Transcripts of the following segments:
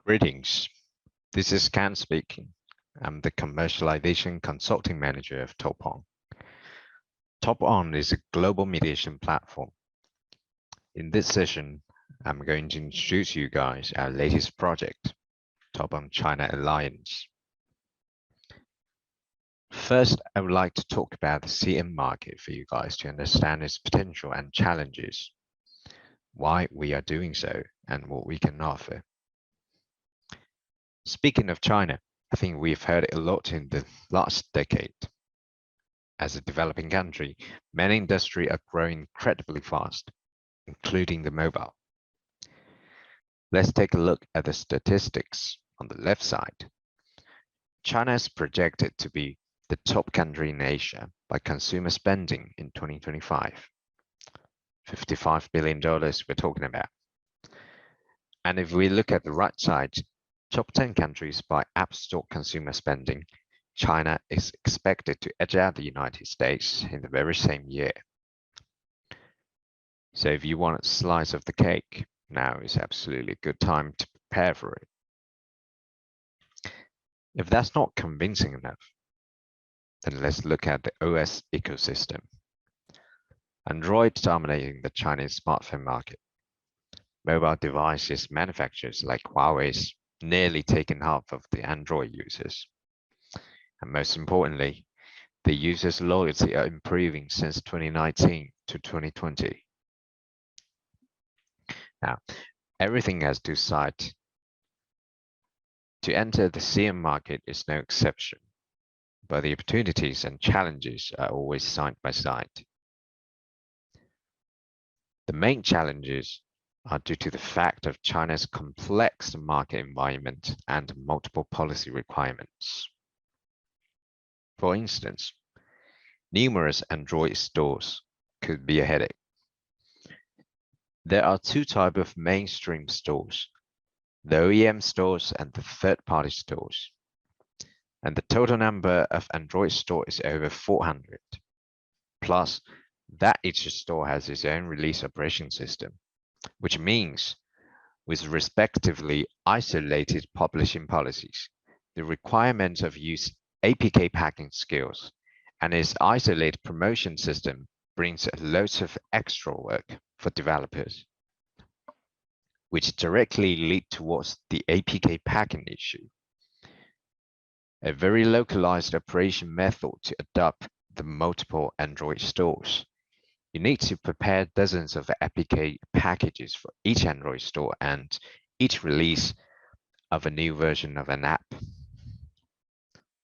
Greetings. This is Kan speaking. I'm the Commercialization Consulting Manager of TopOn. TopOn is a global mediation platform. In this session, I'm going to introduce you guys our latest project, TopOn China Alliance. First, I would like to talk about the CM market for you guys to understand its potential and challenges, why we are doing so, and what we can offer. Speaking of China, I think we've heard it a lot in the last decade. As a developing country, many industries are growing incredibly fast, including the mobile. Let's take a look at the statistics on the left side. China is projected to be the top country in Asia by consumer spending in 2025. $55 billion we're talking about. And if we look at the right side, top 10 countries by App Store consumer spending, China is expected to edge out the United States in the very same year. So if you want a slice of the cake, now is absolutely a good time to prepare for it. If that's not convincing enough, then let's look at the OS ecosystem. Android dominating the Chinese smartphone market. Mobile devices manufacturers like Huawei's nearly taken half of the Android users. And most importantly, the users' loyalty are improving since 2019 to 2020. Now, everything has two sides. To enter the CM market is no exception, but the opportunities and challenges are always side by side. The main challenges are due to the fact of China's complex market environment and multiple policy requirements. For instance, numerous Android stores could be a headache. There are two types of mainstream stores, the OEM stores and the third-party stores. And the total number of Android stores is over 400. Plus, that each store has its own release operation system, which means with respectively isolated publishing policies, the requirement of use APK packing skills, and its isolated promotion system brings loads of extra work for developers, which directly lead towards the APK packing issue. A very localized operation method to adopt the multiple Android stores. You need to prepare dozens of APK packages for each Android store and each release of a new version of an app.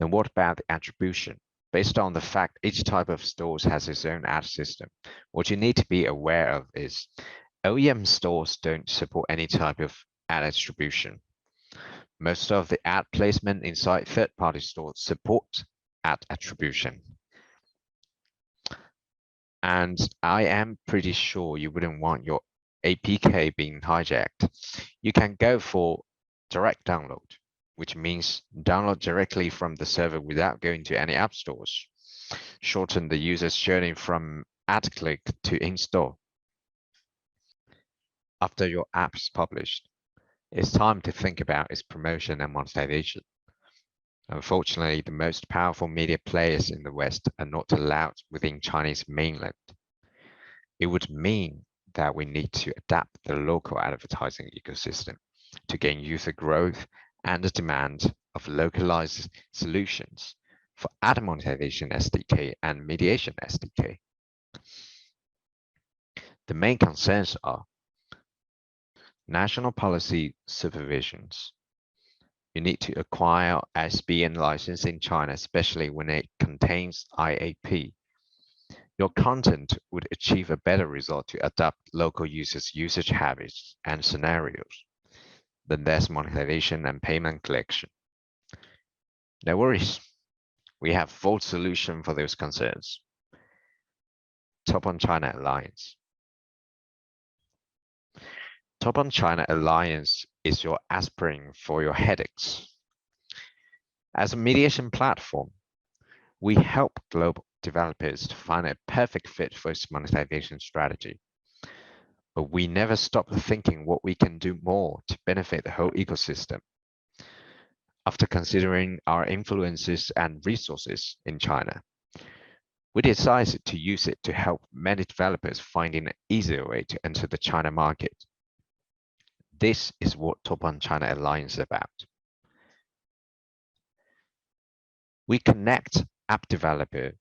Then what about the attribution? Based on the fact each type of stores has its own ad system, what you need to be aware of is OEM stores don't support any type of ad attribution. Most of the ad placement inside third-party stores support ad attribution. And I am pretty sure you wouldn't want your APK being hijacked. You can go for direct download, which means download directly from the server without going to any app stores. Shorten the user's journey from ad click to install. After your app is published, it's time to think about its promotion and monetization. Unfortunately, the most powerful media players in the West are not allowed within Chinese mainland. It would mean that we need to adapt the local advertising ecosystem to gain user growth and the demand of localized solutions for ad monetization SDK and mediation SDK. The main concerns are national policy supervisions. You need to acquire ISBN license in China, especially when it contains IAP. Your content would achieve a better result to adapt local users' usage habits and scenarios. Then there's monetization and payment collection. No worries, we have full solution for those concerns. TopOn China Alliance. TopOn China Alliance is your aspirin for your headaches. As a mediation platform, we help global developers to find a perfect fit for its monetization strategy. but we never stop thinking what we can do more to benefit the whole ecosystem. After considering our influences and resources in China, we decided to use it to help many developers finding an easier way to enter the China market. This is what TopOn China Alliance is about. We connect app developers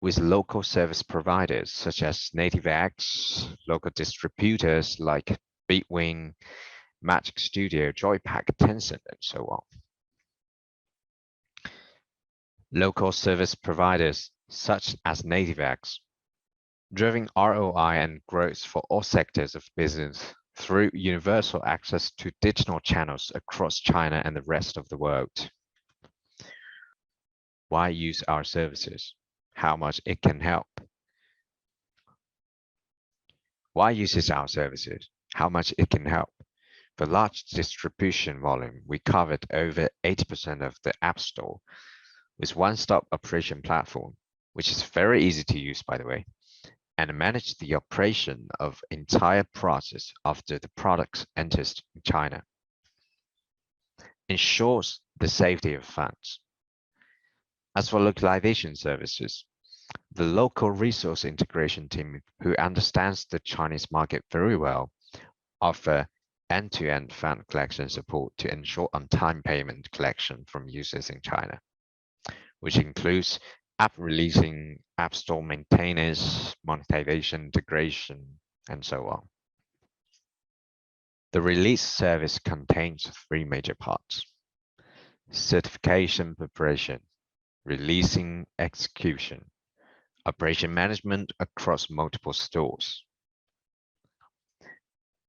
with local service providers such as NativeX, local distributors like Bitwing, Magic Studio, Joypack, Tencent, and so on. Local service providers such as NativeX, driving ROI and growth for all sectors of business through universal access to digital channels across China and the rest of the world. Why use our services? How much it can help? Why uses our services? How much it can help? For large distribution volume, we covered over 80% of the App Store with one-stop operation platform, which is very easy to use, by the way, and manage the operation of entire process after the product enters China. Ensures the safety of funds. As for localization services, the local resource integration team, who understands the Chinese market very well, offer end-to-end fund collection support to ensure on-time payment collection from users in China, which includes app releasing, app store maintenance, monetization integration, and so on. The release service contains three major parts: certification preparation, releasing execution, operation management across multiple stores.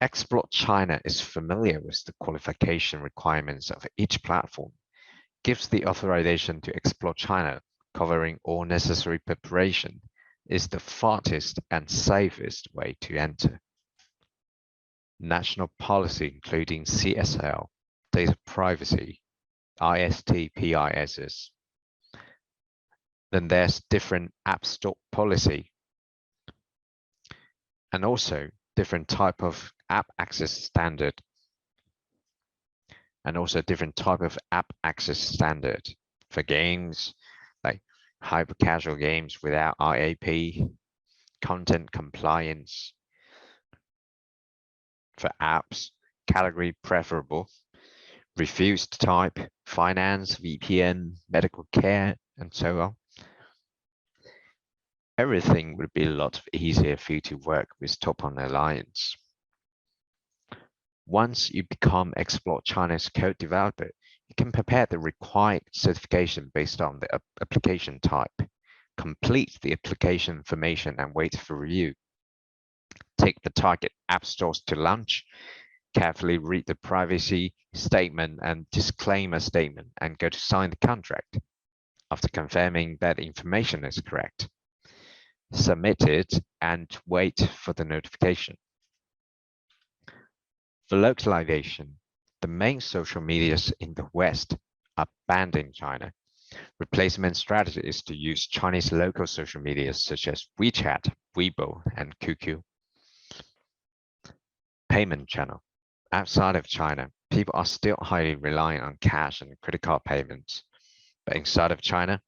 Explore China is familiar with the qualification requirements of each platform, gives the authorization to explore China, covering all necessary preparation, is the fastest and safest way to enter. National policy including CSL, data privacy, IST/PISs. Then there's different app store policy, and also different type of app access standard, for games, like hyper casual games without IAP, content compliance. For apps, category preferable, refused type, finance, VPN, medical care, and so on. Everything would be a lot easier for you to work with TopOn Alliance. Once you become Explore China's code developer, you can prepare the required certification based on the application type, complete the application information and wait for review. Take the target app stores to launch, carefully read the privacy statement and disclaimer statement, and go to sign the contract. After confirming that information is correct, submit it and wait for the notification. For localization, the main social medias in the West are banned in China. Replacement strategy is to use Chinese local social media such as WeChat, Weibo, and QQ. Payment channel. Outside of China, people are still highly reliant on cash and credit card payments. But inside of China,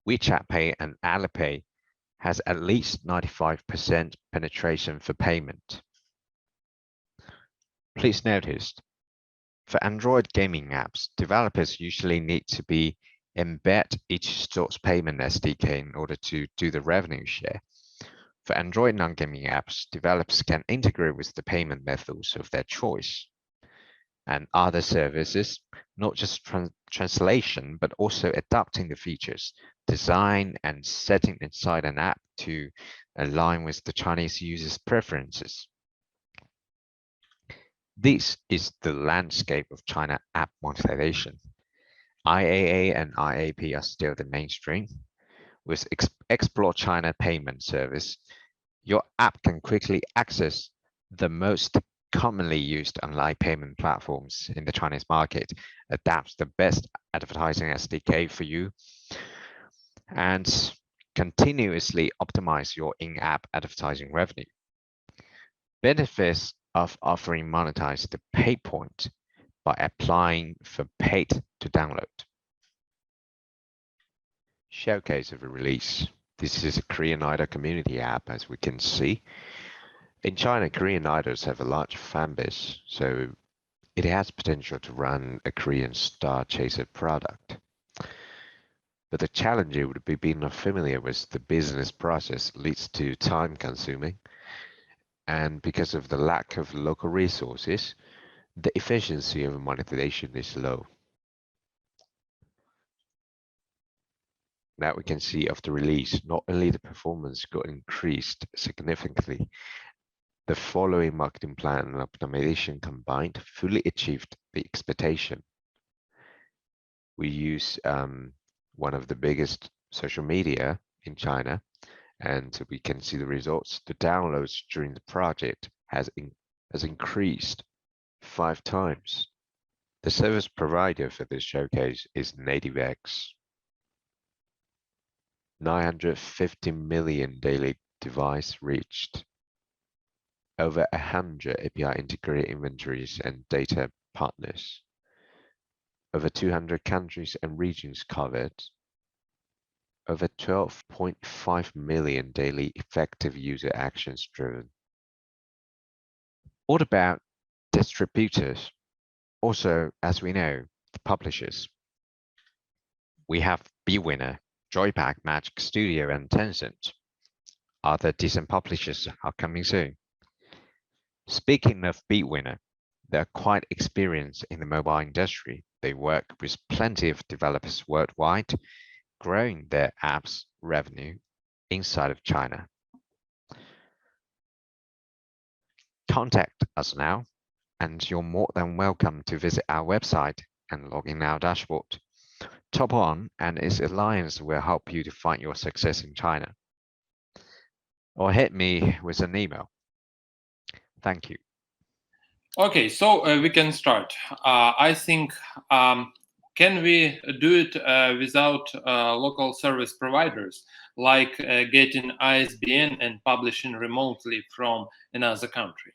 WeChat Pay and Alipay has at least 95% penetration for payment. Please notice, for Android gaming apps, developers usually need to embed each store's payment SDK in order to do the revenue share. For Android non-gaming apps, developers can integrate with the payment methods of their choice. And other services, not just translation, but also adapting the features, design, and setting inside an app to align with the Chinese users' preferences. This is the landscape of China app monetization. IAA and IAP are still the mainstream. With Explore China payment service, your app can quickly access the most commonly used online payment platforms in the Chinese market, adapts the best advertising SDK for you, and continuously optimize your in-app advertising revenue. Benefits of offering monetize the pay point by applying for paid to download. Showcase of a release. This is a Korean idol community app, as we can see. In China, Korean idols have a large fan base, so it has potential to run a Korean star chaser product. But the challenge would be being not familiar with the business process leads to time consuming. And because of the lack of local resources, the efficiency of monetization is low. Now we can see after release, not only the performance got increased significantly, the following marketing plan and optimization combined fully achieved the expectation. We use one of the biggest social media in China, and we can see the results. The downloads during the project has increased 5 times. The service provider for this showcase is NativeX. 950 million daily device reached. Over 100 API integrated inventories and data partners. Over 200 countries and regions covered. Over 12.5 million daily effective user actions driven. What about distributors? Also, as we know, the publishers. We have bwinner, Joypack, Magic Studio, and Tencent. Other decent publishers are coming soon. Speaking of bwinner, they're quite experienced in the mobile industry. They work with plenty of developers worldwide, growing their apps revenue inside of China. Contact us now, and you're more than welcome to visit our website and log in our dashboard. TopOn and its alliance will help you to find your success in China. Or hit me with an email. Thank you. Okay, so we can start. I think, can we do it without local service providers, like getting ISBN and publishing remotely from another country?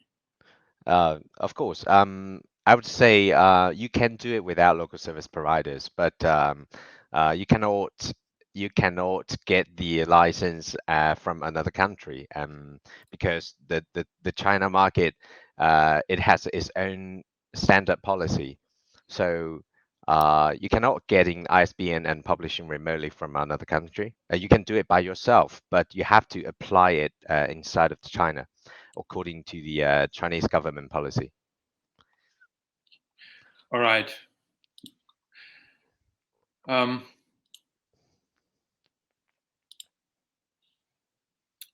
Of course. I would say you can do it without local service providers, but you cannot get the license from another country, because the China market it has its own standard policy. So you cannot getting ISBN and publishing remotely from another country. You can do it by yourself, but you have to apply it inside of China, according to the Chinese government policy. All right.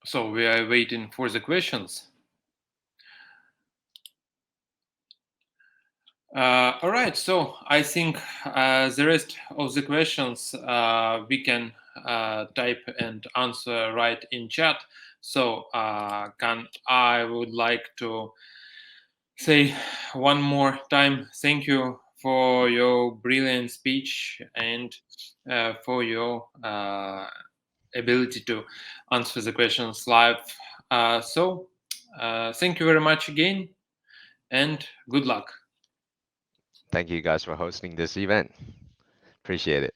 So we are waiting for the questions. All right, so I think the rest of the questions we can type and answer right in chat. So I would like to say one more time, thank you for your brilliant speech and for your ability to answer the questions live. So thank you very much again, and good luck. Thank you guys for hosting this event. Appreciate it.